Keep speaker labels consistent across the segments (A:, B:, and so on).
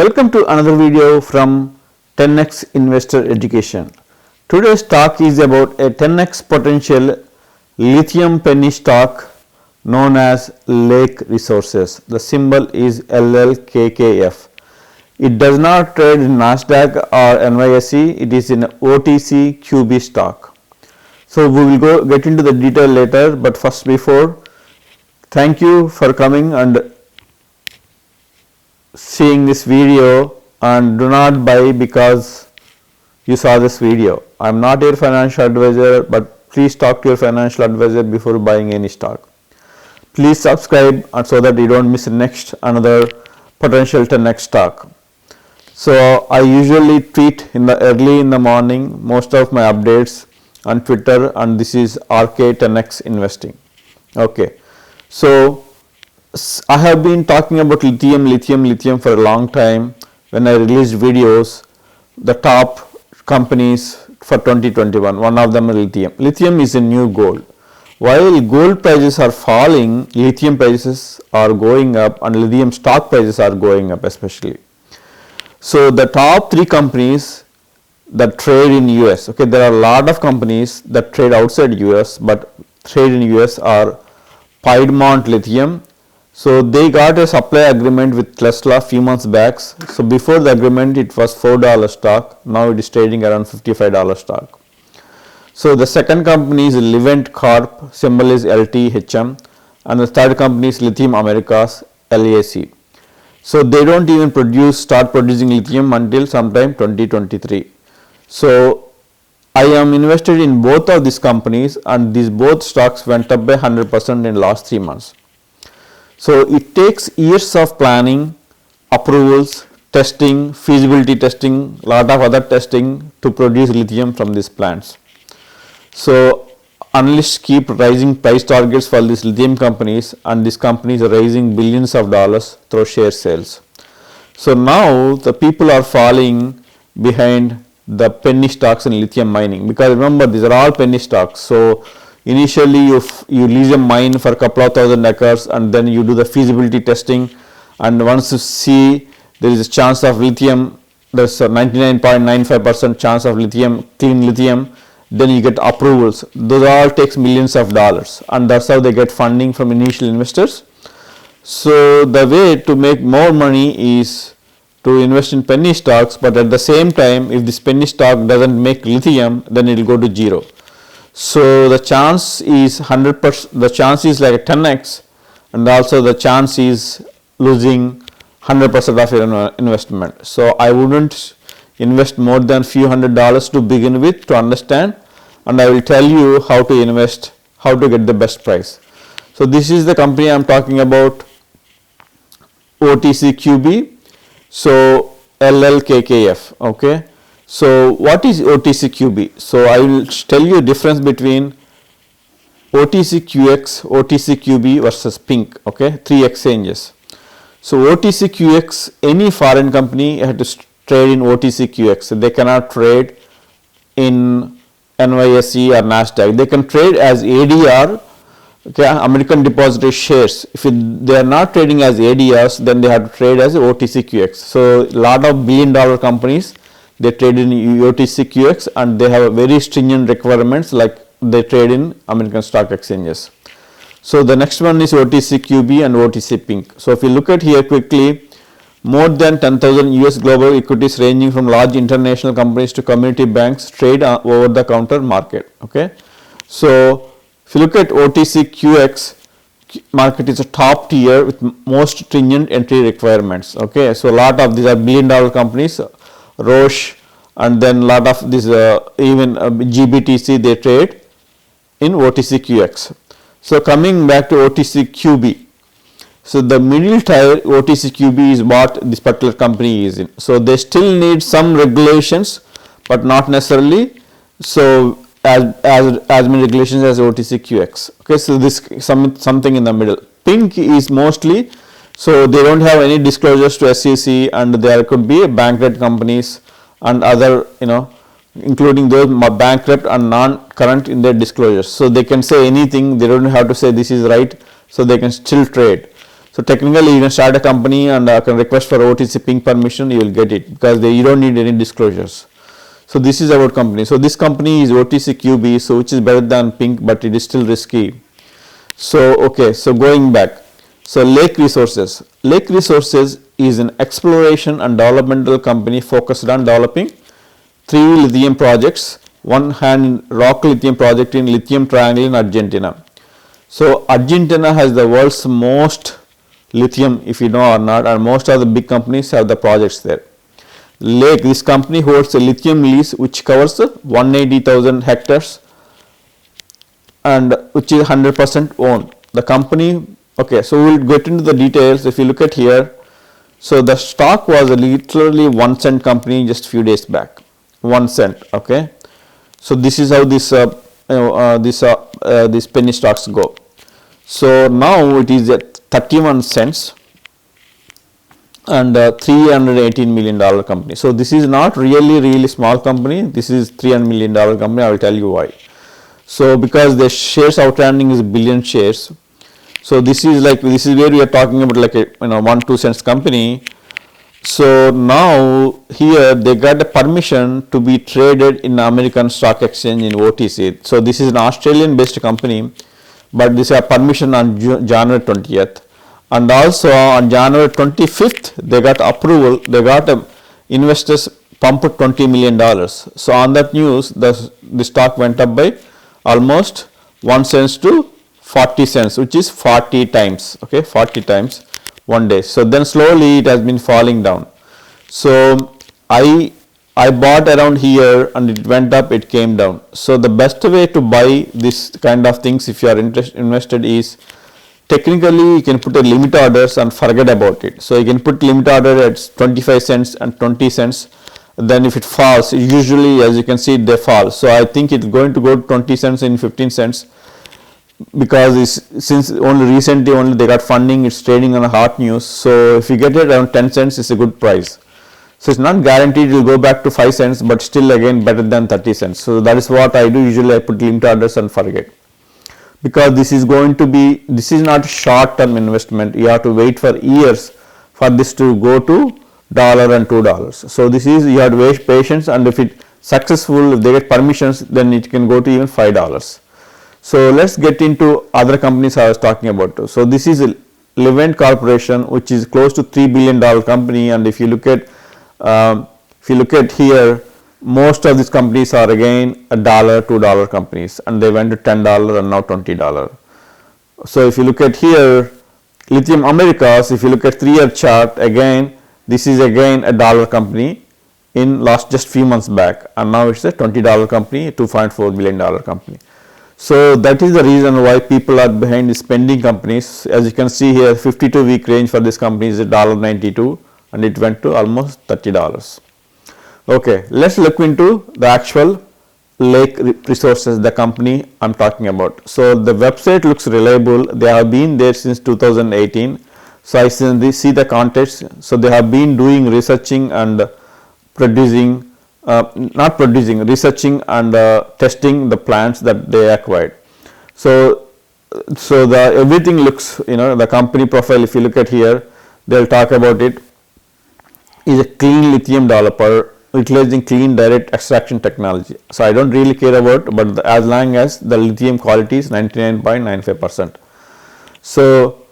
A: Welcome to another video from 10x Investor Education. Today's talk is about a 10x potential lithium penny stock known as Lake Resources. The symbol is LLKKF. It does not trade in Nasdaq or NYSE. It is in OTCQB stock. So we will get into the detail later, but first thank you for coming and seeing this video, and do not buy because you saw this video. I am not your financial advisor, but please talk to your financial advisor before buying any stock. Please subscribe so that you don't miss another potential 10x stock. So I usually tweet early in the morning most of my updates on Twitter, and this is RK10x Investing. Okay, so I have been talking about lithium for a long time. When I released videos, the top companies for 2021, one of them is lithium. Lithium is a new gold. While gold prices are falling, lithium prices are going up, and lithium stock prices are going up especially. So the top three companies that trade in US, okay, there are a lot of companies that trade outside US, but trade in US are Piedmont Lithium. So they got a supply agreement with Tesla a few months back. So before the agreement it was $4 stock, now it is trading around $55 stock. So the second company is Livent Corp, symbol is LTHM, and the third company is Lithium Americas, LAC. So they don't even start producing lithium until sometime 2023. So I am invested in both of these companies, and these both stocks went up by 100% in last 3 months. So it takes years of planning, approvals, testing, feasibility testing, lot of other testing to produce lithium from these plants. So analysts keep raising price targets for these lithium companies, and these companies are raising billions of dollars through share sales. So now the people are falling behind the penny stocks in lithium mining, because remember, these are all penny stocks. So initially you lease a mine for a couple of thousand acres, and then you do the feasibility testing, and once you see there is a chance of lithium, there's a 99.95% chance of lithium, clean lithium, then you get approvals. Those all takes millions of dollars, and that's how they get funding from initial investors. So the way to make more money is to invest in penny stocks, but at the same time, if this penny stock doesn't make lithium, then it will go to zero. So the chance is 100%, the chance is like a 10x, and also the chance is losing 100% of your investment. So I wouldn't invest more than few $100s to begin with to understand, and I will tell you how to invest, how to get the best price. So this is the company I am talking about, OTCQB, so LLKKF, okay. So what is OTCQB? So I will tell you the difference between OTCQX, OTCQB versus Pink, okay, 3 exchanges. So OTCQX, any foreign company has to trade in OTCQX. They cannot trade in NYSE or Nasdaq. They can trade as ADR, okay, American Depository Shares. If they are not trading as ADRs, then they have to trade as OTCQX. So a lot of billion-dollar companies, they trade in OTCQX, and they have very stringent requirements like they trade in American stock exchanges. So the next one is OTCQB and OTC Pink. So if you look at here quickly, more than 10,000 US global equities ranging from large international companies to community banks trade over the counter market. Okay, so if you look at OTCQX market, is a top tier with most stringent entry requirements. Okay, so a lot of these are billion-dollar companies, Roche, and then a lot of these even GBTC, they trade in OTCQX. So coming back to OTCQB, so the middle tier OTCQB is what this particular company is in. So they still need some regulations, but not necessarily so as many regulations as OTCQX. Okay, so this something in the middle. Pink is mostly, so they don't have any disclosures to SEC, and there could be bankrupt companies and other, including those bankrupt and non-current in their disclosures. So they can say anything, they don't have to say this is right, so they can still trade. So technically you can start a company and can request for OTC ping permission, you will get it because you don't need any disclosures. So this is about company. So this company is OTC QB, so which is better than pink, but it is still risky. So okay, so going back. So Lake Resources. Lake Resources is an exploration and developmental company focused on developing 3 lithium projects. One hand rock lithium project in Lithium Triangle in Argentina. So Argentina has the world's most lithium, if you know or not, and most of the big companies have the projects there. Lake, this company holds a lithium lease which covers 180,000 hectares and which is 100% owned. The company, okay, so we will get into the details. If you look at here, so the stock was literally 1 cent company just few days back, 1 cent, okay. So this is how these penny stocks go. So now it is at 31 cents and $318 million company. So this is not really small company. This is $300 million company. I will tell you why. So because the shares outstanding is billion shares. So this is where we are talking about like a 1-2 cents company. So now here they got a permission to be traded in American Stock Exchange in OTC. So this is an Australian based company, but this is a permission on January 20th. And also on January 25th, they got approval, they got investors pumped $20 million. So on that news, the stock went up by almost 1 cent to 40 cents, which is 40 times, okay, 40 times one day. So then slowly it has been falling down. So I bought around here and it went up, it came down. So the best way to buy this kind of things if you are invested is, technically you can put a limit orders and forget about it. So you can put limit order at 25 cents and 20 cents. Then if it falls, usually as you can see they fall. So I think it's going to go to 20 cents and 15 cents because since only recently they got funding, it's trading on a hot news. So if you get it around 10 cents, it's a good price. So it's not guaranteed it will go back to 5 cents, but still again better than 30 cents. So that is what I do. Usually I put limit orders and forget. Because this is not short term investment. You have to wait for years for this to go to $1 and $2. So you have to wait patience, and if it's successful, if they get permissions, then it can go to even $5. So let's get into other companies I was talking about. So this is Livent Corporation, which is close to $3 billion company, and if you look at here, most of these companies are again $1, $2 companies, and they went to $10 and now $20. So if you look at here, Lithium Americas, if you look at 3-year chart, again this is again $1 company in last just few months back, and now it's a $20 company, $2.4 billion company. So that is the reason why people are behind spending companies. As you can see here, 52-week range for this company is $1.92 and it went to almost $30. Okay, let's look into the actual Lake Resources, the company I'm talking about. So the website looks reliable. They have been there since 2018. So I see the context. So they have been doing researching and researching and testing the plants that they acquired. So everything looks, the company profile, if you look at here, they'll talk about it, is a clean lithium developer utilizing clean direct extraction technology. So I don't really care about, but as long as the lithium quality is 99.95%. So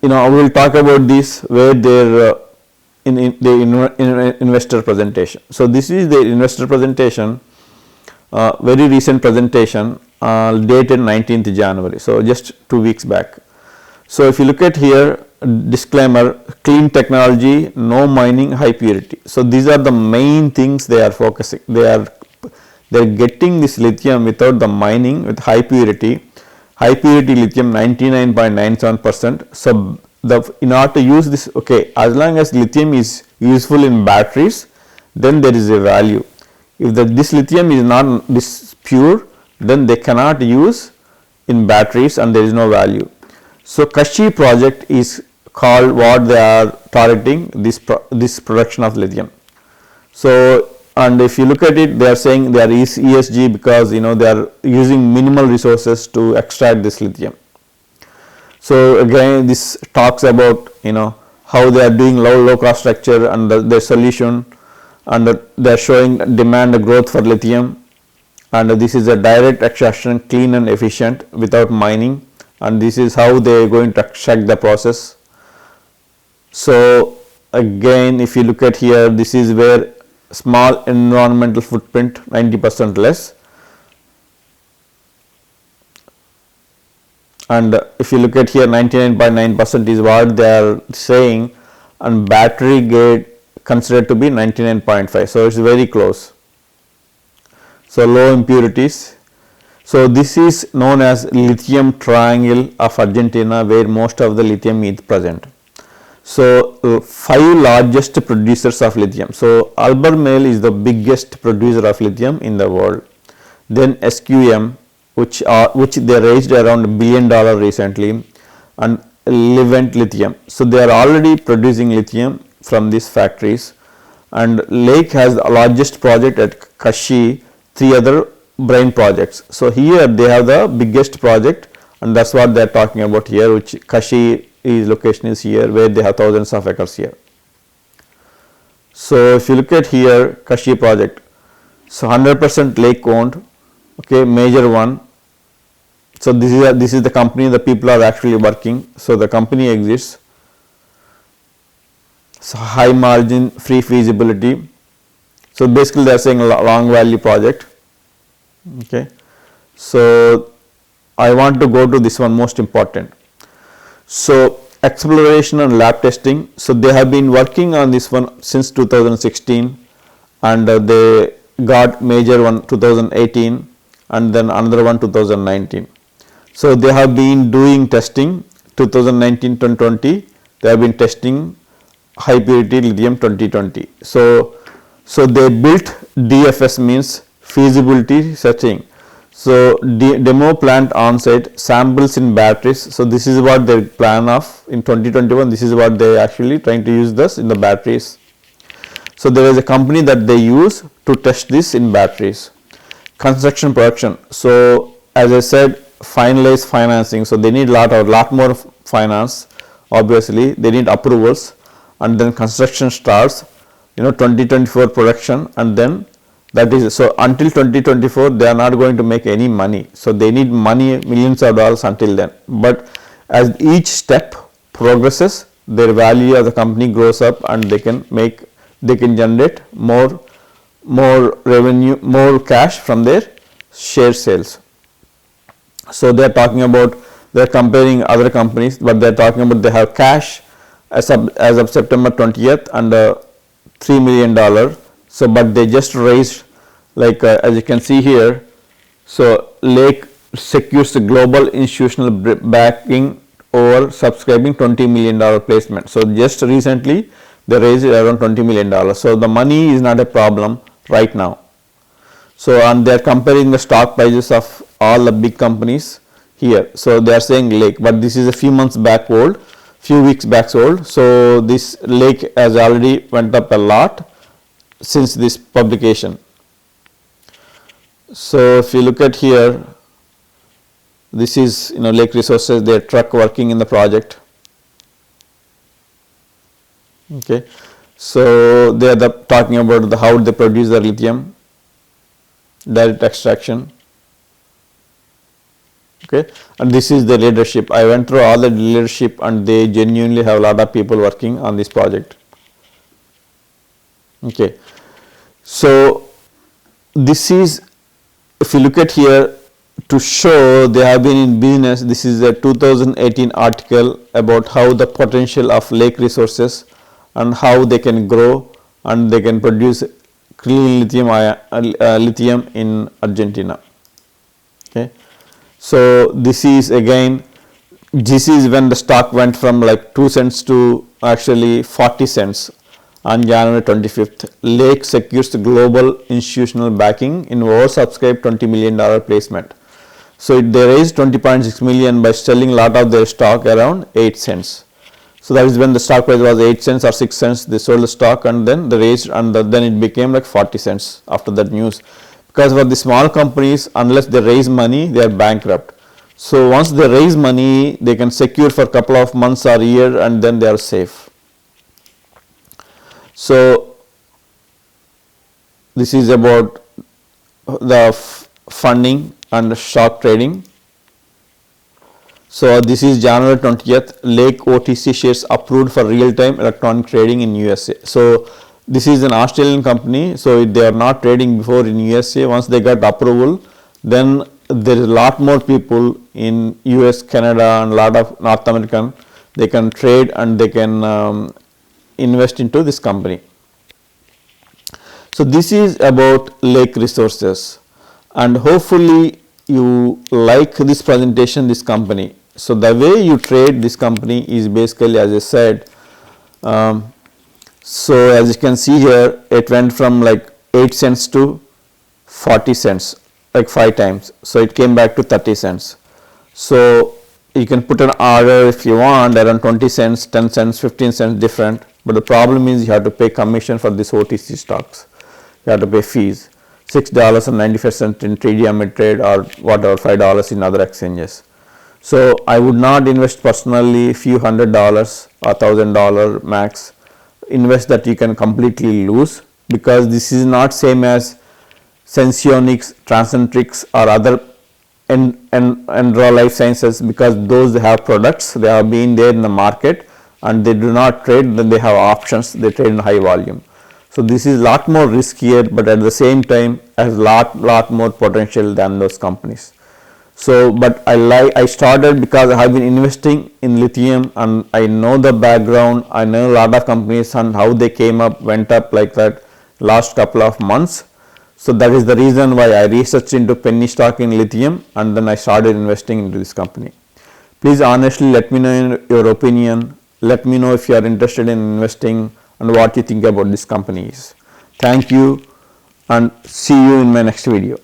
A: I will talk about this where their in the investor presentation. So this is the investor presentation, very recent presentation, dated 19th January. So just 2 weeks back. So if you look at here, disclaimer, clean technology, no mining, high purity. So these are the main things they are focusing. They're getting this lithium without the mining with high purity lithium 99.97%. So in order to use this, okay, as long as lithium is useful in batteries, then there is a value. If this lithium is not this pure, then they cannot use in batteries and there is no value. So Kashi project is called what they are targeting, this production of lithium. So, and if you look at it, they are saying they are ESG because they are using minimal resources to extract this lithium. So again, this talks about how they are doing low cost structure and their solution, and they are showing demand growth for lithium, and this is a direct extraction, clean and efficient without mining, and this is how they are going to extract the process. So again, if you look at here, this is where small environmental footprint, 90% less. And if you look at here, 99.9% is what they are saying, and battery grade considered to be 99.5, so it's very close. So low impurities. So this is known as lithium triangle of Argentina, where most of the lithium is present. So 5 largest producers of lithium. So Albemarle is the biggest producer of lithium in the world. Then SQM, which they raised around $1 billion recently, and Livent Lithium. So they are already producing lithium from these factories, and Lake has the largest project at Kashi, 3 other brine projects. So here they have the biggest project, and that's what they are talking about here, which Kashi location is here, where they have thousands of acres here. So if you look at here, Kashi project, so 100% Lake owned, okay, major one. So this is the company, the people are actually working, so the company exists. So high margin, free feasibility. So basically they are saying long value project. Okay, so I want to go to this one, most important. So exploration and lab testing. So they have been working on this one since 2016, and they got major one 2018, and then another one 2019. So they have been doing testing 2019 to 2020. They have been testing high purity lithium 2020. So they built DFS, means feasibility setting. So demo plant on site, samples in batteries. So this is what they plan of in 2021. This is what they actually trying to use this in the batteries. So there is a company that they use to test this in batteries. Construction production. So as I said, finalize financing. So they need lot more finance. Obviously they need approvals, and then construction starts. 2024 production, and then that is, so until 2024 they are not going to make any money. So they need money, millions of dollars until then. But as each step progresses, their value as a company grows up, and they can generate more revenue, more cash from their share sales. So they are talking about, they are comparing other companies, but they are talking about they have cash as of September 20th and $3 million. So but they just raised, like as you can see here, so Lake secures the global institutional backing over subscribing $20 million placement. So just recently they raised around $20 million. So the money is not a problem right now. So and they are comparing the stock prices of all the big companies here. So they are saying Lake, but this is a few months back old, few weeks back old. So this Lake has already went up a lot since this publication. So if you look at here, this is Lake Resources, their truck working in the project. Okay, so they are talking about how they produce the lithium, direct extraction. Okay, and this is the leadership. I went through all the leadership, and they genuinely have a lot of people working on this project. Okay, so this is, if you look at here, to show they have been in business. This is a 2018 article about how the potential of Lake Resources and how they can grow and they can produce clean lithium in Argentina. Okay, so this is again, this is when the stock went from like 2 cents to actually 40 cents on January 25th. Lake secures the global institutional backing in oversubscribed $20 million placement. So they raised 20.6 million by selling a lot of their stock around 8 cents. So that is when the stock price was 8 cents or 6 cents. They sold the stock, and then they raised, and then it became like 40 cents after that news. Because for the small companies, unless they raise money, they are bankrupt. So once they raise money, they can secure for a couple of months or year, and then they are safe. So this is about the funding and stock trading. So this is January 20th, Lake OTC shares approved for real-time electronic trading in USA. So this is an Australian company, so they are not trading before in USA. Once they got approval, then there is a lot more people in US, Canada, and a lot of North American. They can trade and they can invest into this company. So this is about Lake Resources, and hopefully you like this presentation, this company. So the way you trade this company is basically, as I said, so as you can see here, it went from like 8 cents to 40 cents, like 5 times. So it came back to 30 cents. So you can put an order if you want around 20 cents, 10 cents, 15 cents different. But the problem is you have to pay commission for this OTC stocks. You have to pay fees, $6.95 in 3D Ameritrade or whatever, $5 in other exchanges. So I would not invest personally few $100 or $1,000 max. Invest that you can completely lose, because this is not same as Senseonics, Transcentrix or other Enro Life Sciences, because those they have products, they have been there in the market and they do not trade, then they have options, they trade in high volume. So this is lot more riskier, but at the same time has lot more potential than those companies. So, but I started because I have been investing in lithium and I know the background. I know a lot of companies and how they came up, went up like that last couple of months. So that is the reason why I researched into penny stock in lithium, and then I started investing into this company. Please honestly let me know your opinion. Let me know if you are interested in investing and what you think about this companies. Thank you, and see you in my next video.